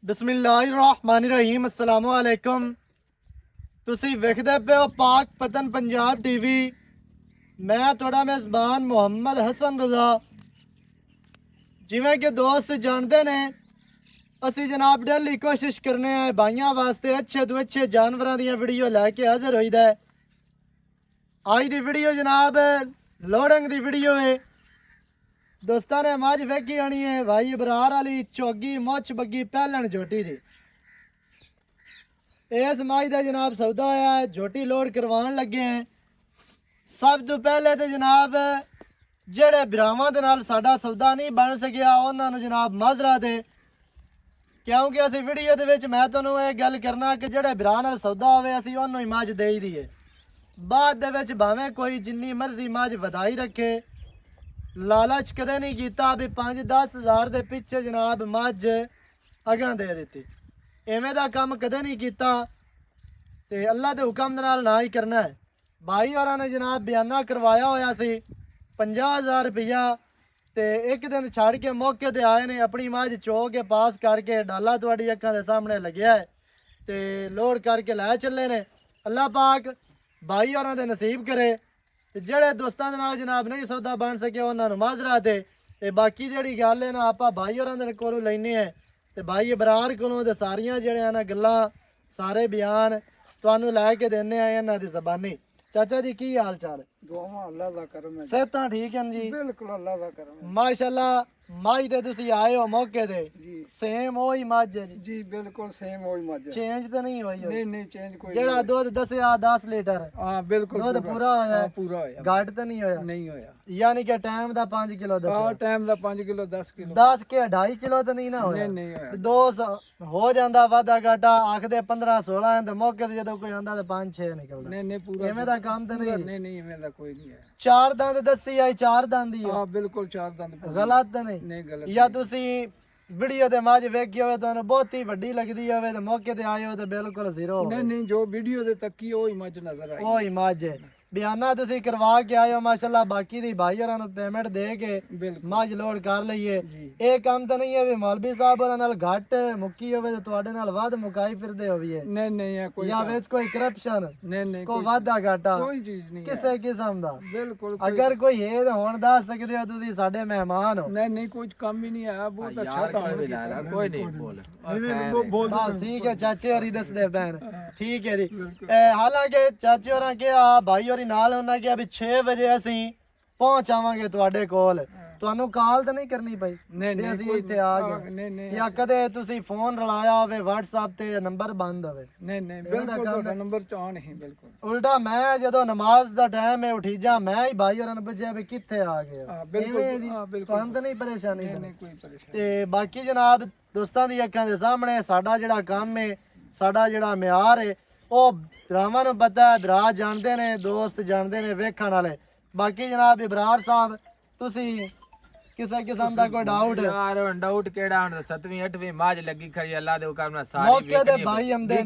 बिस्मिल्लाहिर्रहमानिर्रहीम अस्सलामु अलैकुम। तुसी वेखदे पे हो पाक पतन पंजाब टीवी। मैं थोड़ा मेज़बान मोहम्मद हसन रज़ा। जिवें कि दोस्त जानते ने असी जनाब डेली कोशिश करने हैं भाइयों वास्ते अच्छे तो अच्छे जानवरों दी वीडियो लैके हाजिर होईदा है। आज दी वीडियो जनाब लोडिंग दी वीडियो है। दोस्तों ने मज वेखी होनी है भाई इबरार वाली चौगी मुछ बग्गी पहलन झोटी दी। इस मज का जनाब सौदा होया है, झोटी लोड करवान लगे हैं। सब तो पहले तो जनाब जेड़े भरावां दे नाल साडा सौदा नहीं बन सकिया उन्हां नूं जनाब माजरा दे, क्योंकि असी वीडियो दे विच मैं तुहानूं ये गल करना कि जेड़े भरा नाल सौदा होवे असी उन्होंने ही मज दे दईए। बाद दे विच भावें कोई जिन्नी मर्जी मज वधाई रखे, लालच कदे नहीं किया भी 5-10 हज़ार के पिछे जनाब मज अगां दे दी। इवें दा काम कदे नहीं किया ते अल्लाह के हुक्म दे नाल ना ही करना है। भाई और ने जनाब बयाना करवाया होया सी 50,000 रुपया ते एक दिन छड़ के मौके ते आए ने अपनी मज चो के पास करके डाला तुहाडी अखां दे सामने लग्या है ते लोड करके लै चले ने। अल्लाह पाक भाई और दे नसीब करे ते जेड़े दोस्तां दे नाल जनाब नहीं सौदा बन सके उन्हां नूं माजरा दे ते बाकी जेड़ी गल है ना आपां भाई होरां दे कोलों लैने हैं ते भाई इबरार कोलों ते सारियां जेड़ियां ना गल्लां सारे बयान तुहानूं लै के देने आए इन्हां दी ज़बानी। चाचा जी की हाल चाल? दुआवां अल्लाह दा करम है। सेहतां ठीक हैं जी? बिल्कुल अल्लाह दा करम है। माशाअल्लाह। मज ते तुसी आए हो मौके ते जी सेम ओही मज है जी? जी बिल्कुल सेम वही मज है। चेंज तो नहीं हुई? नहीं नहीं चेंज कोई जेड़ा दुध दसिया 10 लीटर हां बिल्कुल दुध पूरा होया? पूरा होया, घट तो नहीं होया? नहीं होया। यानी कि टाइम दा 5 किलो दसिया? हां टाइम दा 5 किलो 10 किलो 10 के 2.5 किलो तो नहीं ना होया? नहीं नहीं होया। ते 2 हो जांदा वादा घाटा आखदे 15-16 ते मौके ते जदों कोई आंदा ते 5-6 निकलदा। नहीं नहीं पूरा इवें दा काम तो नहीं? नहीं नहीं इवें दा कोई नहीं है। 4 दंद दसी आई 4 दंद ही है? हां बिल्कुल 4 दंद पूरे। गलत तो नहीं? नहीं गलत या तुसी वीडियो ते मज वेखी होवे तुहानूं बहुत ही वड्डी लगदी होवे ते मौके ते आए हो ते बिल्कुल जीरो नहीं नहीं जो वीडियो दे तकी ओही मज नजर आई। ओही मज है। बयाना तुसी करवा के आए हो माशाल्लाह। बाकी दी भाई होरां नूं पेमेंट दे के बिल्कुल मज लोड कर लईए। जी ਇਹ ਕੰਮ ਤਾਂ ਨਹੀਂ ਹੈ ਵੀ ਮੌਲਵੀ ਸਾਹਿਬ ਹੋਰਾਂ ਨਾਲ ਘੱਟ ਮੁੱਕੀ ਹੋਵੇ ਤੇ ਤੁਹਾਡੇ ਨਾਲ ਵੱਧ ਮੁਕਾਈ ਫਿਰਦੇ ਹੋਵੀਏ नहीं नहीं है कोई ਜਾਂ ਵਿੱਚ ਕੋਈ ਕਰਪਸ਼ਨ नहीं नहीं ਕੋ ਵਾਧਾ ਘਾਟਾ कोई चीज नहीं है। ਕਿਸੇ ਕਿਸਮ ਦਾ? बिल्कुल ਅਗਰ ਕੋਈ ਹੈ ਤਾਂ ਹੁਣ ਦੱਸ ਸਕਦੇ ਹੋ, ਤੁਸੀਂ ਸਾਡੇ ਮਹਿਮਾਨ ਹੋ। नहीं नहीं कुछ कम ही नहीं है। बहुत अच्छा था कोई नहीं बोल बस ठीक है। चाचे होरी दसदे पैन ठीक है जी। हालांकि चाचे होरां किहा भाई होरी नाल ਉਹਨਾਂ ਕਿਹਾ ਵੀ 6 ਵਜੇ ਅਸੀਂ ਪਹੁੰਚ ਆਵਾਂਗੇ ਤੁਹਾਡੇ ਕੋਲ। ਤੁਹਾਨੂੰ ਕਾਲ ਤਾਂ ਨਹੀਂ ਕਰਨੀ ਪਈ नहीं ਵੀ नहीं ਅਸੀਂ कोई ਇੱਥੇ ਆ ਗਏ नहीं नहीं ਜਾਂ ਕਦੇ ਤੁਸੀਂ ਫੋਨ ਰਲਾਇਆ ਹੋਵੇ WhatsApp ਤੇ ਨੰਬਰ ਬੰਦ ਹੋਵੇ? नहीं नहीं बिल्कुल ਤੁਹਾਡਾ ਨੰਬਰ ਚਾਹ ਨਹੀਂ ਬਿਲकुल। ਉਲਟਾ ਮੈਂ ਜਦੋਂ ਨਮਾਜ਼ ਦਾ ਟਾਈਮ ਹੈ ਉਠੀ ਜਾ ਮੈਂ ਹੀ ਭਾਈ ਹੋਰਾਂ ਨੂੰ ਪੁੱਛਿਆ ਵੀ ਕਿੱਥੇ ਆ ਗਏ ਹੋ। ਹਾਂ ਬਿਲਕੁਲ ਇਵੇਂ ਜੀ ਹਾਂ ਬਿਲकुल ਤੁਹਾਨੂੰ ਤਾਂ ਨਹੀਂ ਪਰੇਸ਼ਾਨੀ? नहीं कोई परेशानी ਤੇ ਬਾਕੀ ਜਨਾਬ ਦੋਸਤਾਂ ਦੀ ਅੱਖਾਂ ਦੇ ਸਾਹਮਣੇ ਸਾਡਾ ਜਿਹੜਾ ਕੰਮ ਹੈ ਸਾਡਾ ਜਿਹੜਾ ਮਿਆਰ ਹੈ ਉਹ ਭਰਾਵਾਂ ਨੂੰ ਪਤਾ ਹੈ, ਭਰਾ ਜਾਣਦੇ ਨੇ, ਦੋਸਤ ਜਾਣਦੇ ਨੇ, ਵੇਖਣ ਵਾਲੇ। ਬਾਕੀ ਜਨਾਬ ਇਬਰਾਰ ਸਾਹਿਬ ਤੁਸੀਂ ਕਿਸੇ ਕਿਸਮ ਦਾ ਕੋਈ ਡਾਊਟ? यार डाउट केड़ा हुन 7वीं 8वीं माज लगी खड़ी अल्लाह दे हुक्म नाल सारी ਮੌਕੇ ਤੇ ਭਾਈ ਆਉਂਦੇ ਨੇ।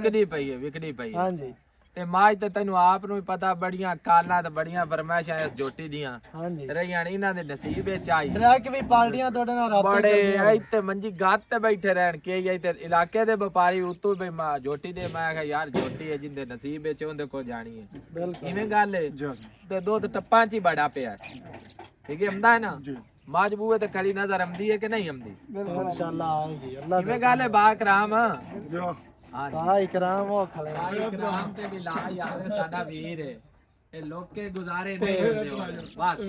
विकदी पई है ਹਾਂਜੀ ते माज ते तैनू आप नु पता बड़ियां कालां ते बड़ियां फरमाइशां इस जोटी दियां ਹਾਂਜੀ रहियां ने इन्हां दे नसीब विच आई। ਟਰੱਕ ਵੀ ਪਾਰਟੀਆਂ ਤੁਹਾਡੇ ਨਾਲ ਰਾਬਤੇ बड़े ਕਰਦੀਆਂ ਨੇ। ਇੱਥੇ ਮੰਜੀ ਗੱਤ ਤੇ ਬੈਠੇ ਰਹਿਣ ਕੇ ਇੱਥੇ ਇਲਾਕੇ ਦੇ ਵਪਾਰੀ ਉਤੋਂ ਬਈ ਮਾਂ ਜੋਟੀ ਦੇ ਮੈਂ ਕਿਹਾ ਯਾਰ ਜੋਟੀ ਹੈ ਜਿੰਦੇ ਨਸੀਬ ਵਿੱਚ ਉਹਦੇ ਕੋਲ ਜਾਣੀ ਹੈ। ਬਿਲਕੁਲ ਕਿਵੇਂ ਗੱਲ ਹੈ ਤੇ ਦੁੱਧ ਟੱਪਾਂ 'ਚ ਹੀ ਬੜਾ ਪਿਆ ਠੀਕ ਹੈ ਆਉਂਦਾ ਹੈ ਨਾ ਮਾਜ ਬੂਏ ਤੇ ਖੜੀ ਨਜ਼ਰ ਆਉਂਦੀ ਹੈ ਕਿ ਨਹੀਂ ਆਉਂਦੀ? ਇਨਸ਼ਾਅੱਲਾ ਆਏਗੀ। ਅੱਲਾ ਕਿਵੇਂ ਗੱਲ ਹੈ ਬਾ ਕਰਾਮ ਹਾਂ ਦਾ ਇਕਰਾਮ ਉਹ ਖਲੇ ਕਰਾਮ ਤੇ ਵੀ ਲਾ ਯਾਰ ਸਾਡਾ ਵੀਰ ਹੈ ਇਹ ਲੋਕੇ ਗੁਜ਼ਾਰੇ ਨਹੀਂ ਹੁੰਦੇ ਬਸ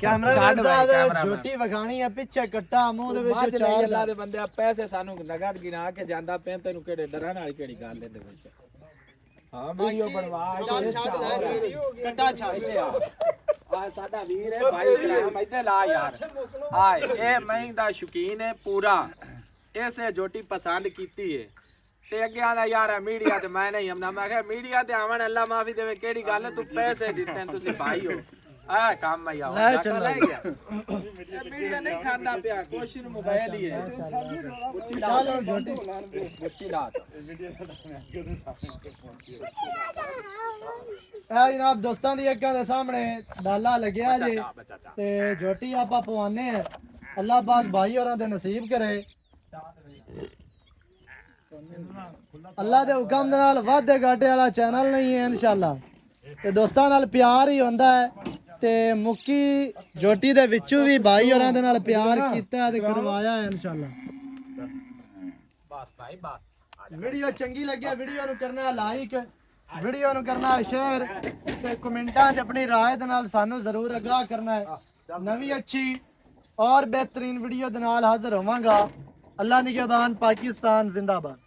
ਕੈਮਰਾਮੈਨ ਸਾਹਿਬ ਛੋਟੀ ਵਖਾਣੀ ਆ ਪਿੱਛੇ ਕੱਟਾ ਮੂੰਹ ਦੇ ਵਿੱਚ ਚਾਰ ਅੱਲਾ ਦੇ ਬੰਦੇ ਪੈਸੇ ਸਾਨੂੰ ਨਗਦ ਗਿਣਾ ਕੇ ਜਾਂਦਾ ਪੈਂ ਤੈਨੂੰ ਕਿਹੜੇ ਡਰਨ ਵਾਲੀ ਕਿਹੜੀ ਗੱਲ ਇਹਦੇ ਵਿੱਚ? ਹਾਂ ਵੀਡੀਓ ਬਣਵਾ ਚੱਲ ਛੱਡ ਲੈ ਕੱਟਾ ਛੱਡ ਆ ਸਾਡਾ ਵੀਰ ਹੈ ਭਾਈ ਕਰਾਮ ਇੱਥੇ ਲਾ ਯਾਰ ਆ ਇਹ ਮੈਂ ਦਾ ਸ਼ੌਕੀਨ ਹੈ ਪੂਰਾ ਇਸੇ ਜੋਟੀ ਪਸੰਦ ਕੀਤੀ ਹੈ ਤੇ ਅੱਗੇ ਆਂਦਾ ਯਾਰ ਮੀਡੀਆ ਤੇ ਮੈਂ ਨਹੀਂ ਆਉਂਦਾ। ਮੈਂ ਕਿਹਾ ਮੀਡੀਆ ਤੇ ਆਵਣ ਅੱਲਾ ਮਾਫੀ ਦੇਵੇ ਕਿਹੜੀ ਗੱਲ ਤੂੰ ਪੈਸੇ ਦਿੱਤੇ ਤੁਸੀਂ ਭਾਈ ਹੋ ਆ ਕੰਮ ਆ ਯਾਰ ਲੈ ਚੱਲ ਲੈ ਗਿਆ ਮੀਡੀਆ ਨਹੀਂ ਖਾਂਦਾ ਪਿਆ ਕੁਛ ਨੂੰ ਮੋਬਾਈਲ ਹੀ ਹੈ ਉੱਚੀ ਲਾ ਜੋਟੀ ਉੱਚੀ ਲਾ ਇਹ ਜਨਾਬ ਦੋਸਤਾਂ ਦੀ ਅੱਖਾਂ ਦੇ ਸਾਹਮਣੇ ਡਾਲਾ ਲੱਗਿਆ ਜੀ ਤੇ ਜੋਟੀ ਆਪਾਂ ਪਵਾਨੇ ਆ। ਅੱਲਾਹ ਪਾਕ ਭਾਈ ਹੋਰਾਂ ਦੇ ਨਸੀਬ ਕਰੇ ਅੱਲਾ ਦੇ ਹੁਕਮ ਦੇ ਨਾਲ ਵਾਧੇ ਘਾਟੇ ਵਾਲਾ ਚੈਨਲ ਨਹੀਂ ਹੈ ਇਨਸ਼ਾਅੱਲਾ ਤੇ ਦੋਸਤਾਂ ਨਾਲ ਪਿਆਰ ਹੀ ਹੁੰਦਾ ਹੈ ਤੇ ਮੁੱਕੀ ਜੋਟੀ ਦੇ ਵਿੱਚੋਂ ਵੀ ਭਾਈ ਹੋਰਾਂ ਦੇ ਨਾਲ ਪਿਆਰ ਕੀਤਾ ਤੇ ਕਰਵਾਇਆ ਹੈ ਇਨਸ਼ਾਅੱਲਾ ਬਸ ਭਾਈ ਬਸ ਵੀਡੀਓ ਚੰਗੀ ਲੱਗਿਆ ਵੀਡੀਓ ਨੂੰ ਕਰਨਾ ਲਾਈਕ ਵੀਡੀਓ ਨੂੰ ਕਰਨਾ ਸ਼ੇਅਰ ਤੇ ਕਮੈਂਟਾਂ 'ਚ ਆਪਣੀ ਰਾਏ ਦੇ ਨਾਲ ਸਾਨੂੰ ਜ਼ਰੂਰ ਆਗਾਹ ਕਰਨਾ ਹੈ ਨਵੀਂ ਅੱਛੀ ਔਰ ਬਿਹਤਰੀਨ ਵੀਡੀਓ ਦੇ ਨਾਲ ਹਾਜ਼ਰ ਹੋਵਾਂਗਾ ਅੱਲਾ ਨਿਗਹਿਬਾਨ ਪਾਕਿਸਤਾਨ ਜ਼ਿੰਦਾਬਾਦ